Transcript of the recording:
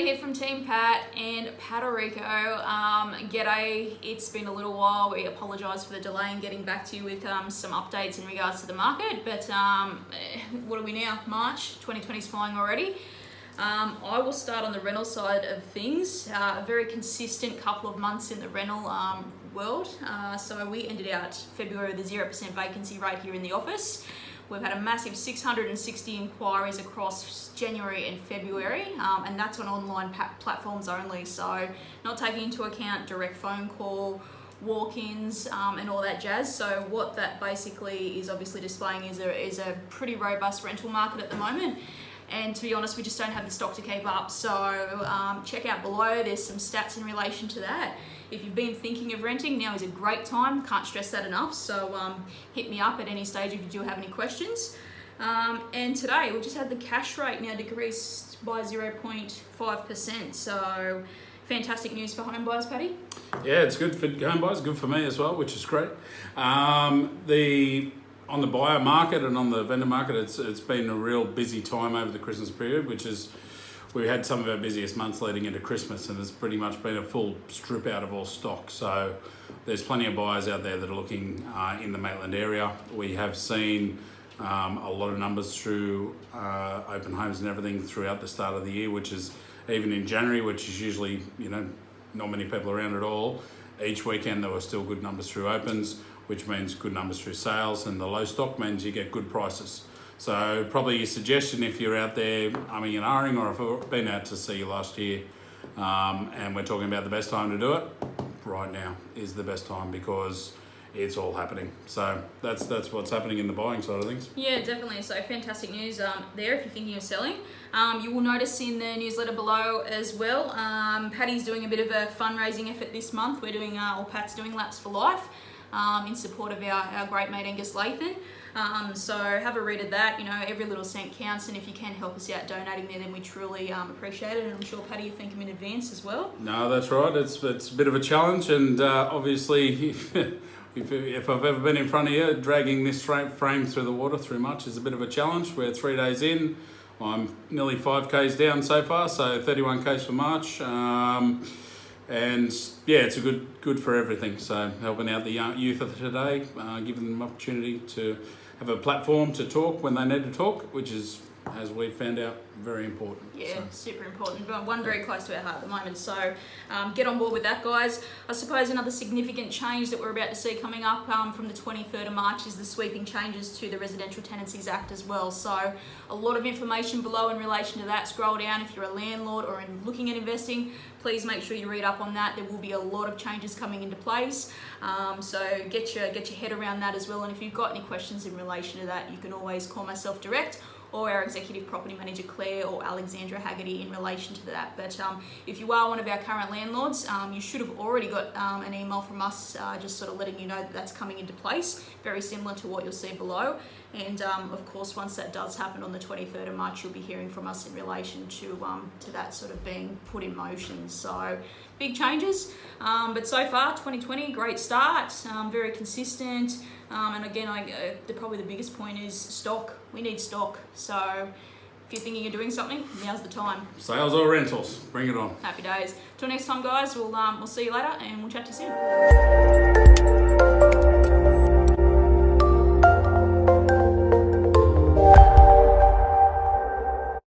here from Team P.A.T and Puerto Rico. G'day, it's been a little while. We apologise for the delay in getting back to you with some updates in regards to the market, but what are we now? March 2020 is flying already. I will start on the rental side of things. A very consistent couple of months in the rental world. So we ended out February with a 0% vacancy rate here in the office. We've had a massive 660 inquiries across January and February, and that's on online platforms only. So not taking into account direct phone call, walk-ins, and all that jazz. So what that basically is obviously displaying is a pretty robust rental market at the moment. And to be honest, we just don't have the stock to keep up. So check out below, there's some stats in relation to that. If you've been thinking of renting, now is a great time. Can't stress that enough. So hit me up at any stage if you do have any questions. And today we've just had the cash rate now decreased by 0.5%. So fantastic news for home buyers, Paddy. Yeah, it's good for home buyers, good for me as well, which is great. On the buyer market and on the vendor market, it's been a real busy time over the Christmas period, we had some of our busiest months leading into Christmas, and there's pretty much been a full strip out of all stock. So there's plenty of buyers out there that are looking in the Maitland area. We have seen a lot of numbers through open homes and everything throughout the start of the year, which is even in January, which is usually, not many people around at all. Each weekend there were still good numbers through opens, which means good numbers through sales, and the low stock means you get good prices. So probably your suggestion, if you're out there umming and ahhing, or if I've been out to see you last year and we're talking about the best time to do it, right now is the best time because it's all happening. So that's what's happening in the buying side of things. Yeah, definitely. So fantastic news there if you're thinking of selling. You will notice in the newsletter below as well, Paddy's doing a bit of a fundraising effort this month. We're doing, Pat's doing Laps for Life in support of our great mate Angus Lathan. So have a read of that. Every little cent counts, and if you can help us out donating there, then we truly appreciate it. And I'm sure, Paddy, you thank him in advance as well. No, that's right. It's a bit of a challenge, and obviously, if I've ever been in front of you, dragging this frame through the water through March is a bit of a challenge. We're 3 days in. I'm nearly 5 Ks down so far, so 31 Ks for March. And yeah, it's a good for everything. So helping out the young youth of today, giving them opportunity to have a platform to talk when they need to talk, which is, as we found out, very important. Yeah, super important, but one very close to our heart at the moment. So get on board with that, guys. I suppose another significant change that we're about to see coming up from the 23rd of March is the sweeping changes to the Residential Tenancies Act as well. So a lot of information below in relation to that. Scroll down if you're a landlord or looking at investing. Please make sure you read up on that. There will be a lot of changes coming into place. So get your head around that as well. And if you've got any questions in relation to that, you can always call myself direct or our Executive Property Manager Claire or Alexandra Haggerty in relation to that. But if you are one of our current landlords, you should have already got an email from us just sort of letting you know that that's coming into place, very similar to what you'll see below. And of course, once that does happen on the 23rd of March, you'll be hearing from us in relation to that sort of being put in motion. So big changes, but so far 2020, great start, very consistent. And again, probably the biggest point is stock. We need stock. So if you're thinking of doing something, now's the time. Sales or rentals, bring it on. Happy days. Till next time, guys, we'll see you later and we'll chat to you soon.